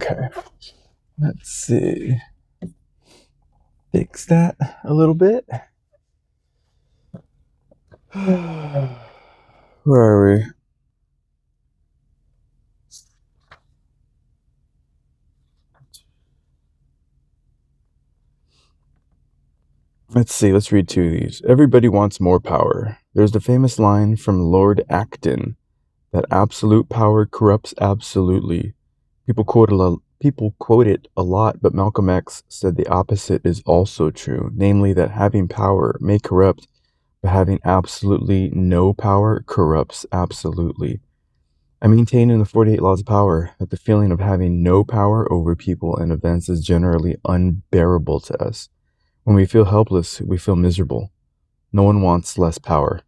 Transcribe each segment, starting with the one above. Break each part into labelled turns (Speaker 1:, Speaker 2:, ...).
Speaker 1: Okay. Let's see. Fix that a little bit. Where are we? Let's see. Let's read two of these. Everybody wants more power. There's the famous line from Lord Acton that absolute power corrupts absolutely. People quote it a lot, but Malcolm X said the opposite is also true, namely that having power may corrupt, but having absolutely no power corrupts absolutely. I maintain in the 48 Laws of Power that the feeling of having no power over people and events is generally unbearable to us. When we feel helpless, we feel miserable. No one wants less power.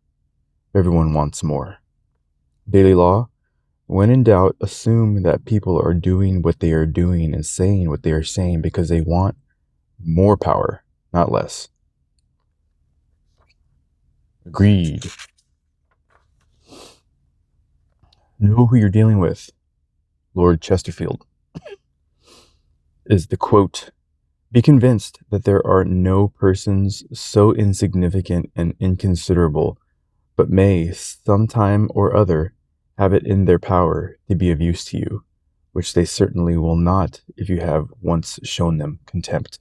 Speaker 1: Everyone wants more. Daily Law. When in doubt, assume that people are doing what they are doing and saying what they are saying because they want more power, not less. Agreed. Know who you're dealing with. Lord Chesterfield. Is the quote, be convinced that there are no persons so insignificant and inconsiderable, but may, sometime or other, have it in their power to be of use to you, which they certainly will not if you have once shown them contempt.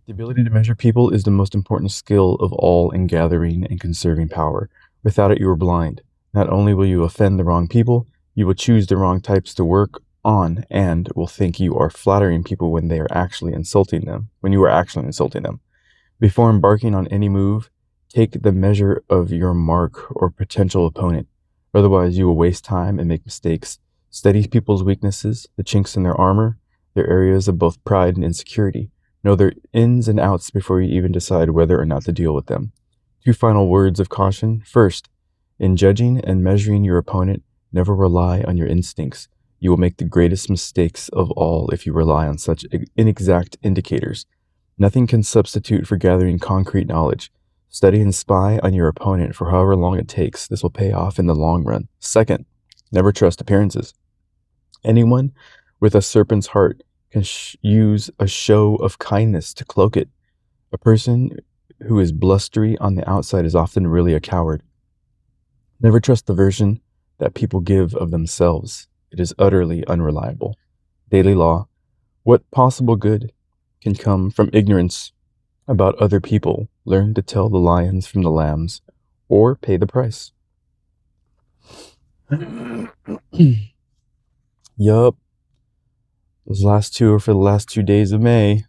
Speaker 1: The ability to measure people is the most important skill of all in gathering and conserving power. Without it, you are blind. Not only will you offend the wrong people, you will choose the wrong types to work on and will think you are flattering people when you are actually insulting them. Before embarking on any move, take the measure of your mark or potential opponent. Otherwise, you will waste time and make mistakes. Study people's weaknesses, the chinks in their armor, their areas of both pride and insecurity. Know their ins and outs before you even decide whether or not to deal with them. 2 final words of caution. First, in judging and measuring your opponent, never rely on your instincts. You will make the greatest mistakes of all if you rely on such inexact indicators. Nothing can substitute for gathering concrete knowledge. Study and spy on your opponent for however long it takes. This will pay off in the long run. Second, never trust appearances. Anyone with a serpent's heart can use a show of kindness to cloak it. A person who is blustery on the outside is often really a coward. Never trust the version that people give of themselves. It is utterly unreliable. Daily Law. What possible good can come from ignorance about other people? Learn to tell the lions from the lambs, or pay the price. Yup. Those last two are for the last 2 days of May.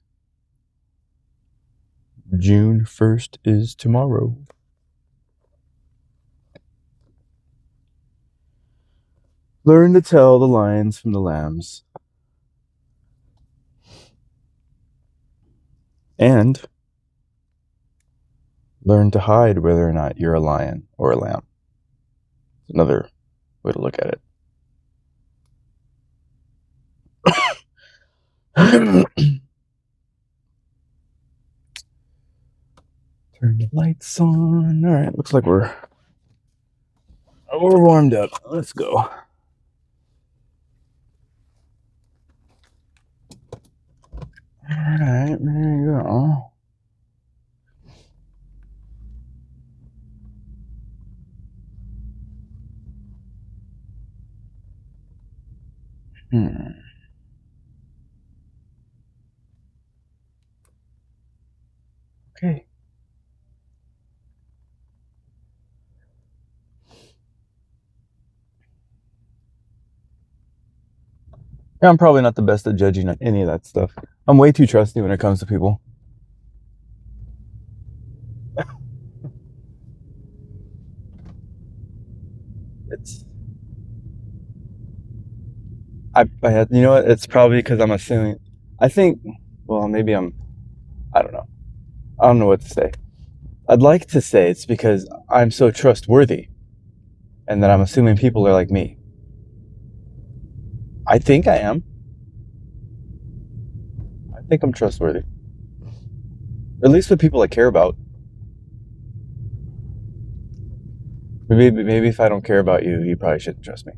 Speaker 1: June 1st is tomorrow. Learn to tell the lions from the lambs. And learn to hide whether or not you're a lion or a lamb. It's another way to look at it. Turn the lights on. All right, looks like we're warmed up. Let's go. All right, there you go. Okay. Yeah, I'm probably not the best at judging any of that stuff. I'm way too trusty when it comes to people. I had, you know what? It's probably because I'm assuming. I think, well, maybe I don't know. I don't know what to say. I'd like to say it's because I'm so trustworthy and that I'm assuming people are like me. I think I am. I think I'm trustworthy. At least with people I care about. Maybe if I don't care about you, you probably shouldn't trust me.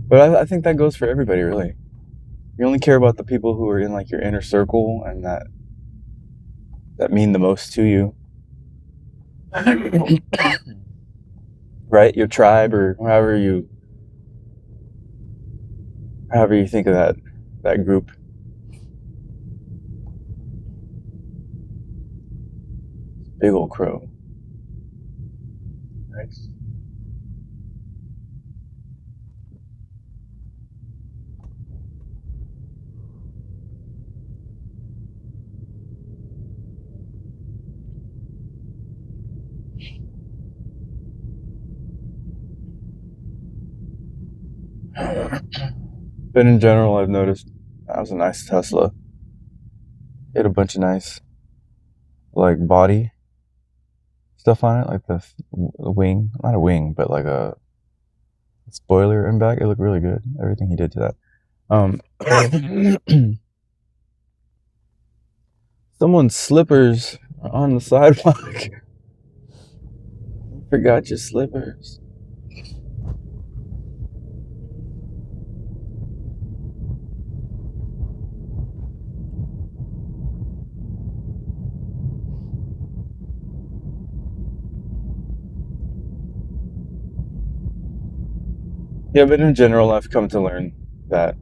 Speaker 1: But I think that goes for everybody, really. You only care about the people who are in like your inner circle and that mean the most to you, right? Your tribe or however you think of that group. Big old crow. Nice. But in general, I've noticed that was a nice Tesla. It had a bunch of nice like body stuff on it, like the wing, not a wing, but like a spoiler and back. It looked really good. Everything he did to that. Someone's slippers are on the sidewalk. Forgot your slippers. Yeah, but in general, I've come to learn that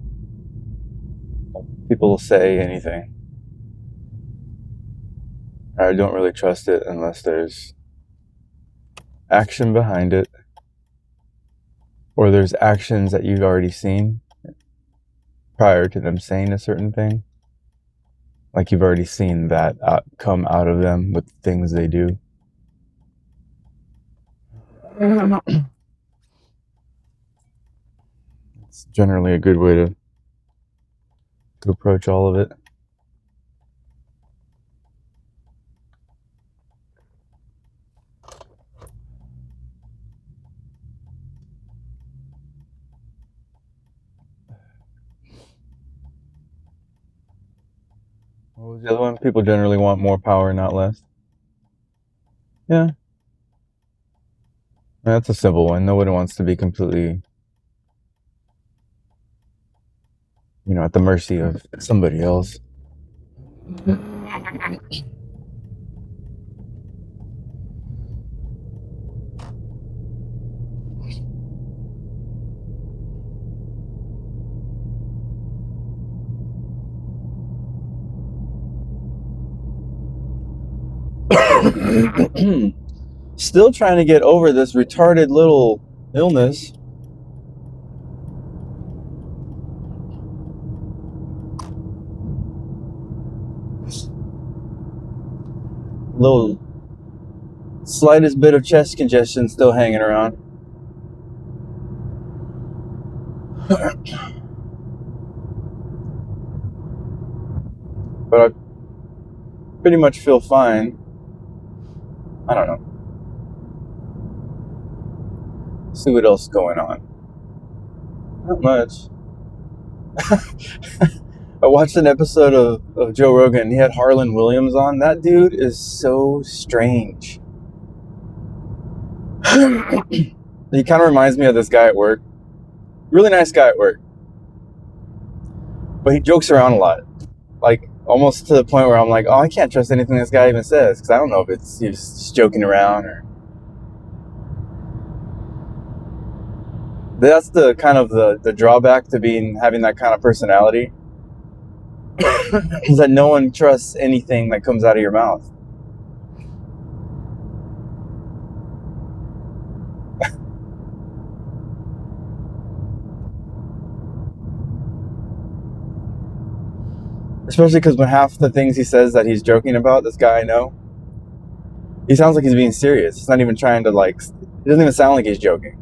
Speaker 1: people will say anything. I don't really trust it unless there's action behind it, or there's actions that you've already seen prior to them saying a certain thing. Like you've already seen that come out of them with things they do. It's generally a good way to approach all of it. What was the other one? People generally want more power, not less. Yeah, that's a simple one. Nobody wants to be completely, at the mercy of somebody else. Still trying to get over this retarded little illness. Little slightest bit of chest congestion still hanging around. But I pretty much feel fine. I don't know. See what else is going on. Not much. I watched an episode of Joe Rogan. He had Harlan Williams on. That dude is so strange. He kind of reminds me of this guy at work. Really nice guy at work. But he jokes around a lot. Like, almost to the point where I'm like, oh, I can't trust anything this guy even says. Because I don't know if he's just joking around or... That's the kind of the drawback to having that kind of personality. Is that no one trusts anything that comes out of your mouth. Especially because when half the things he says that he's joking about, this guy I know, he sounds like he's being serious. He's not even trying to it doesn't even sound like he's joking.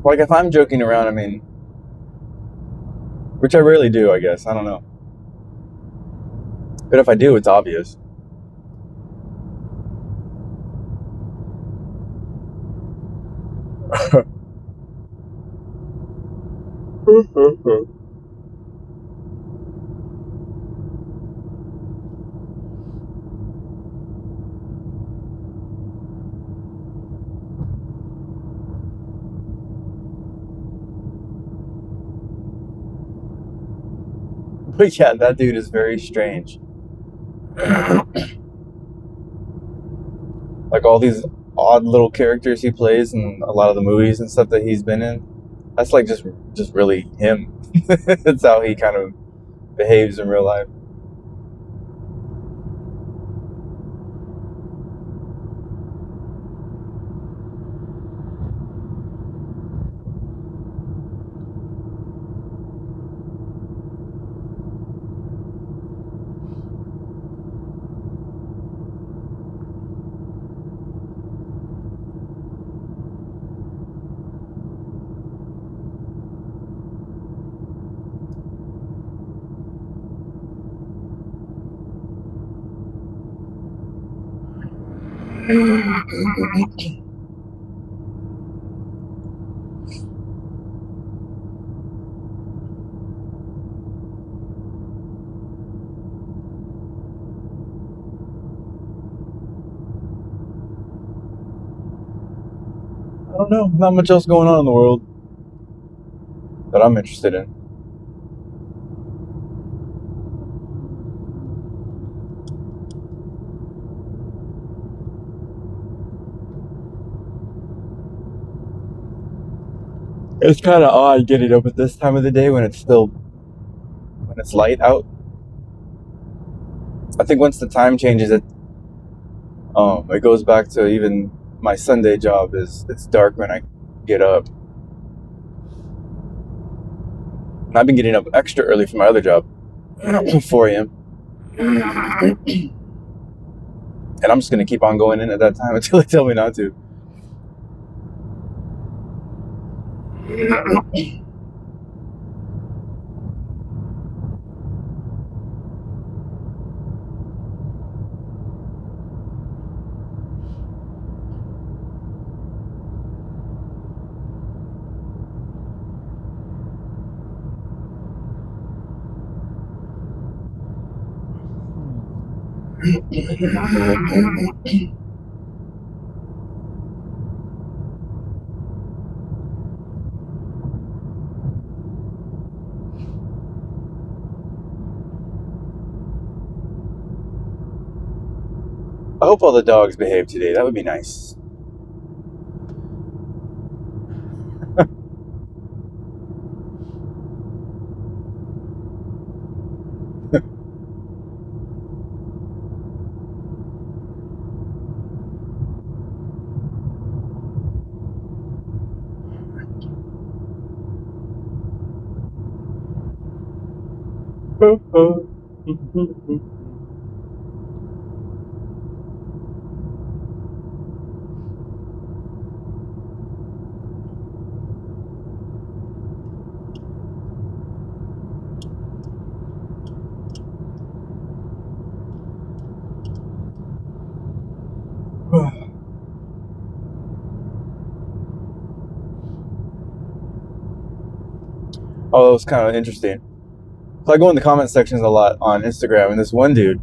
Speaker 1: Like if I'm joking around, I mean, which I rarely do, I guess. I don't know. But if I do, it's obvious. But yeah, that dude is very strange. Like all these odd little characters he plays in a lot of the movies and stuff that he's been in. That's like just really him. That's how he kind of behaves in real life. I don't know. Not much else going on in the world that I'm interested in. It's kind of odd getting up at this time of the day when it's light out. I think once the time changes, it goes back to even my Sunday job is it's dark when I get up. And I've been getting up extra early for my other job, 4 a.m. And I'm just gonna keep on going in at that time until they tell me not to. I hope all the dogs behave today. That would be nice. Oh, that was kind of interesting. So I go in the comment sections a lot on Instagram, and this one dude,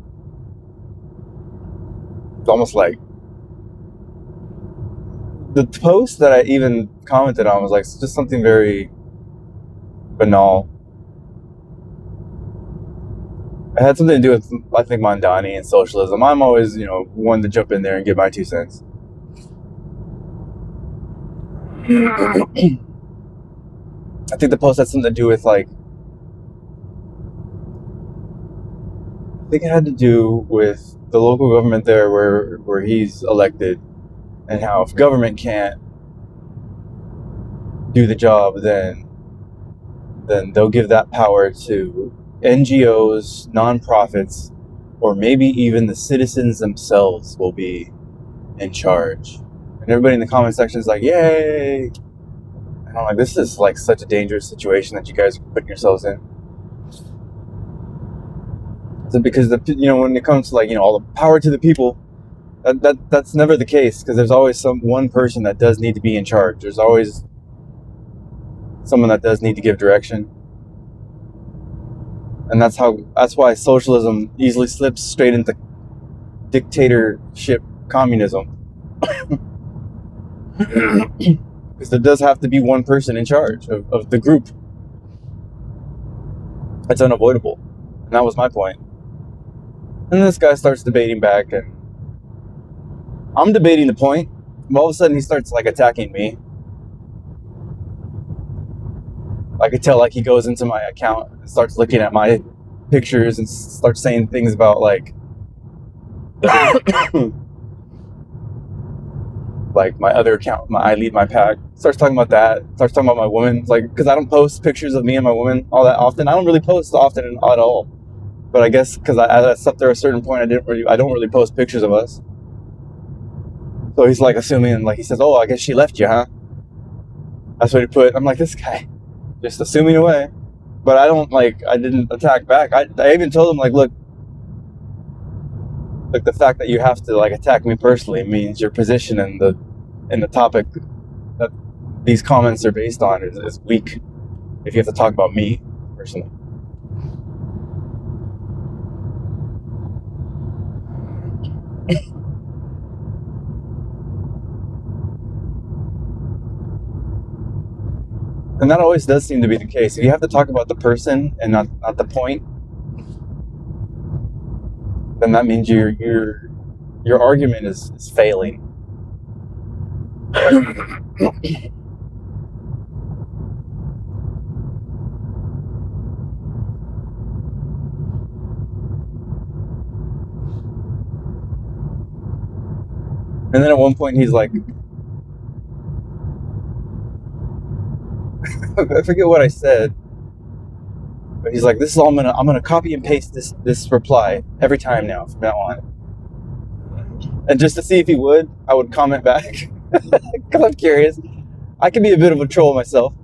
Speaker 1: it's almost like the post that I even commented on was like just something very banal. It had something to do with, I think, Mondani and socialism. I'm always, one to jump in there and give my 2 cents. I think the post had something to do with I think it had to do with the local government there where he's elected, and how if government can't do the job, then they'll give that power to NGOs, nonprofits, or maybe even the citizens themselves will be in charge. And everybody in the comment section is like, yay! And I'm like, this is like such a dangerous situation that you guys are putting yourselves in. So because when it comes to all the power to the people, that's never the case, because there's always one person that does need to be in charge. There's always someone that does need to give direction. And that's why socialism easily slips straight into dictatorship communism. Because there does have to be one person in charge of the group. It's unavoidable. And that was my point. And this guy starts debating back, and I'm debating the point. But all of a sudden he starts like attacking me. I could tell like he goes into my account and starts looking at my pictures and starts saying things about like like my other account, I lead my pack. Starts talking about that. Starts talking about my woman. Like, because I don't post pictures of me and my woman all that often. I don't really post often at all. But I guess because I up there at a certain point, I don't really post pictures of us. So he's like assuming, like he says, "Oh, I guess she left you, huh?" That's what he put. I'm like, this guy, just assuming away. But I didn't attack back. I even told him, like, look, the fact that you have to like attack me personally means your position in the topic that these comments are based on is weak. If you have to talk about me personally. And that always does seem to be the case. If you have to talk about the person and not the point, then that means your argument is failing. And then at one point he's like, I forget what I said, but he's like, "This is all I'm gonna copy and paste this reply every time now from now on." And just to see if he would, I would comment back because I'm curious. I can be a bit of a troll myself.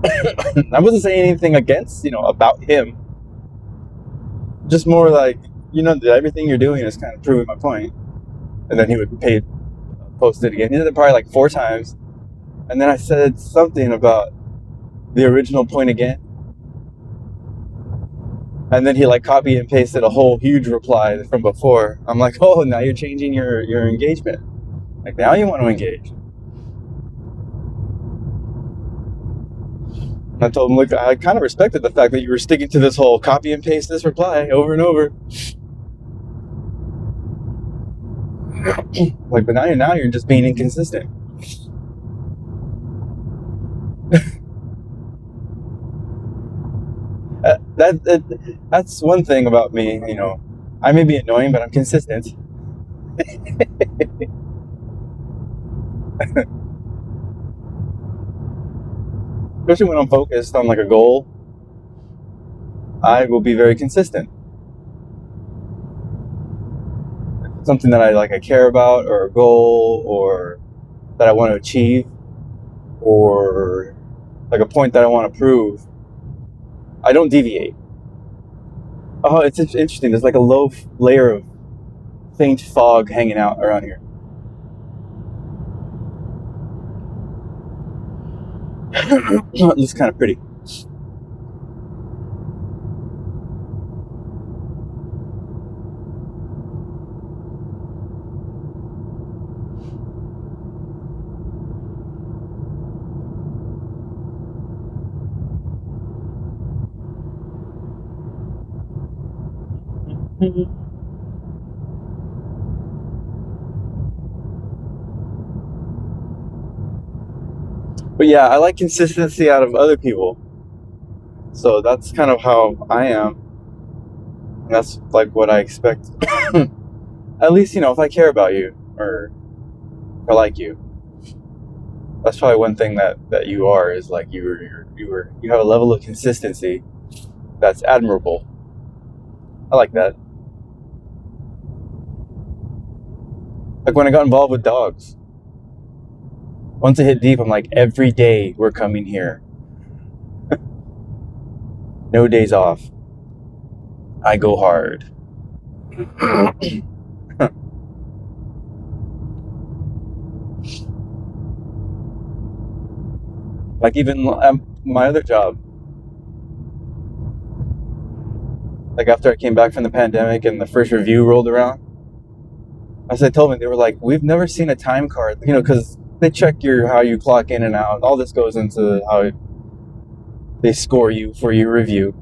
Speaker 1: I wasn't saying anything against, about him. Just more like, everything you're doing is kind of proving my point. And then he would post it again. He did it probably like 4 times. And then I said something about the original point again. And then he like copy and pasted a whole huge reply from before. I'm like, oh, now you're changing your engagement. Like, now you want to engage. And I told him, look, I kind of respected the fact that you were sticking to this whole copy and paste this reply over and over. Like, but now you're just being inconsistent. That's one thing about me, I may be annoying, but I'm consistent. Especially when I'm focused on like a goal, I will be very consistent. Something that I care about, or a goal, or that I want to achieve, or like a point that I want to prove, I don't deviate. Oh, it's interesting. There's like a low layer of faint fog hanging out around here. It looks kind of pretty. But yeah, I like consistency out of other people. So that's kind of how I am. And that's like what I expect. At least, if I care about you, or if I like you. That's probably one thing that you are, is like you have a level of consistency that's admirable. I like that. Like when I got involved with dogs. Once I hit deep, I'm like, every day we're coming here. No days off. I go hard. Like even my other job, like after I came back from the pandemic and the first review rolled around, as they told me, they were like, "We've never seen a time card," because they check your how you clock in and out. All this goes into how they score you for your review.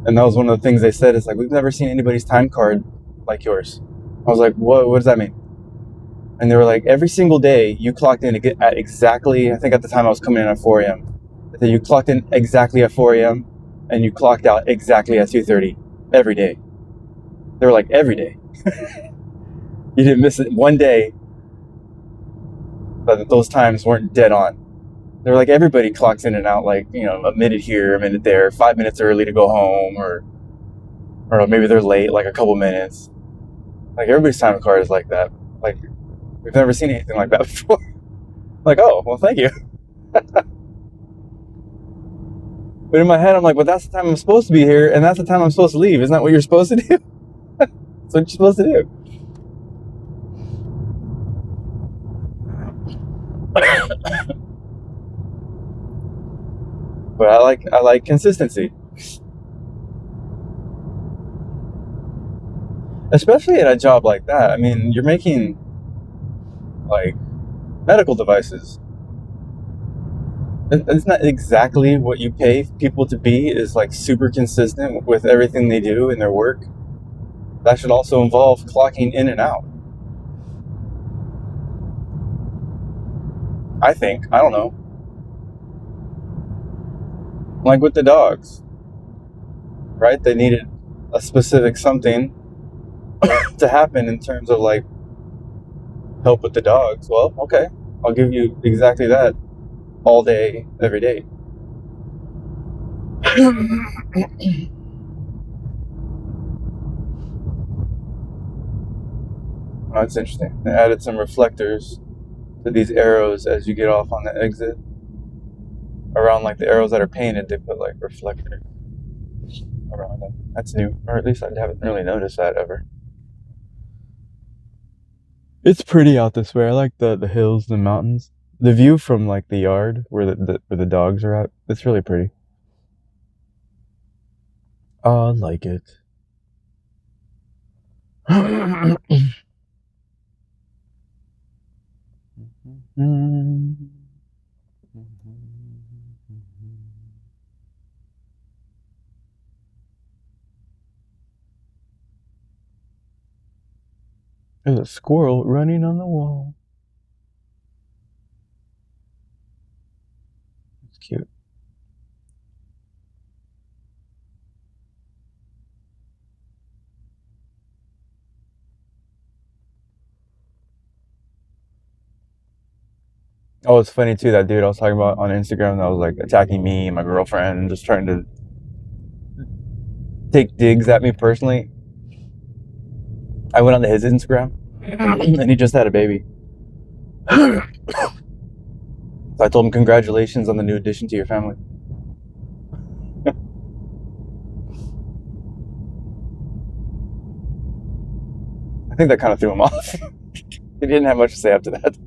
Speaker 1: And that was one of the things they said. It's like, we've never seen anybody's time card like yours. I was like, what does that mean? And they were like, every single day you clocked in at exactly, I think at the time I was coming in at 4 a.m. You clocked in exactly at 4 a.m. and you clocked out exactly at 2:30 every day. They were like, every day. You didn't miss it one day, but those times weren't dead on. They were like, everybody clocks in and out like, a minute here, a minute there, 5 minutes early to go home, or maybe they're late like a couple minutes. Like everybody's time card is like that. Like we've never seen anything like that before. Like, oh, well, thank you. But in my head, I'm like, well, that's the time I'm supposed to be here, and that's the time I'm supposed to leave. Isn't that what you're supposed to do? That's what you're supposed to do. But I like consistency, especially at a job like that. I mean, you're making like medical devices. It's not exactly what you pay people to be. Is like super consistent with everything they do in their work. That should also involve clocking in and out. I think. I don't know. Like with the dogs, right? They needed a specific something to happen in terms of like help with the dogs. Well, okay, I'll give you exactly that all day, every day. Oh, that's interesting. They added some reflectors to these arrows as you get off on the exit. Around like the arrows that are painted, they put like reflectors around them. That's new, or at least I haven't really noticed that ever. It's pretty out this way. I like the hills, the mountains, the view from like the yard where where the dogs are at. It's really pretty. I like it. There's a squirrel running on the wall. It's cute. Oh, it's funny too. That dude I was talking about on Instagram that was like attacking me and my girlfriend and just trying to take digs at me personally. I went onto his Instagram and he just had a baby. So I told him, congratulations on the new addition to your family. I think that kind of threw him off. He didn't have much to say after that.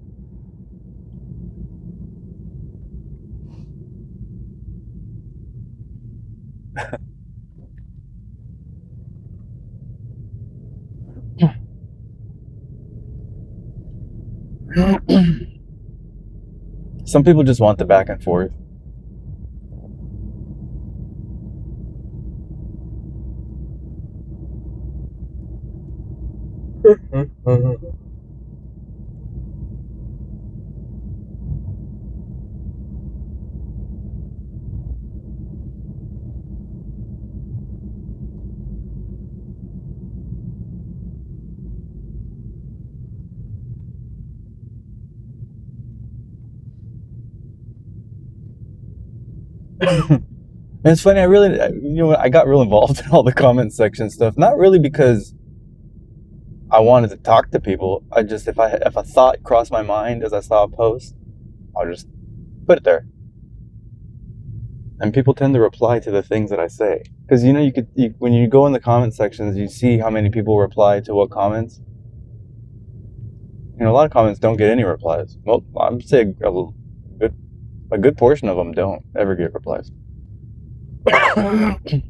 Speaker 1: Some people just want the back and forth. And it's funny, I got real involved in all the comment section stuff. Not really because I wanted to talk to people. I just, if a thought crossed my mind as I saw a post, I'll just put it there. And people tend to reply to the things that I say. Because when you go in the comment sections, you see how many people reply to what comments. A lot of comments don't get any replies. Well, I'm saying a good A good portion of them don't ever get replies. But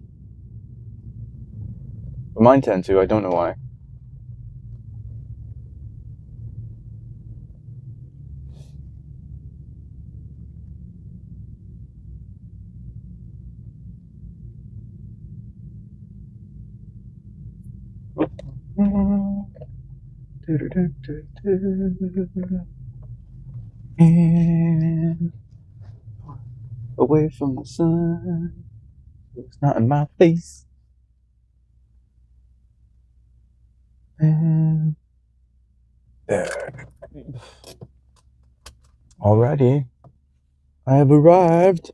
Speaker 1: mine tend to. I don't know why. And away from the sun, it's not in my face. And there. Alrighty, I have arrived.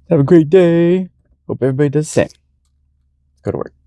Speaker 1: Have a great day. Hope everybody does the same. Go to work.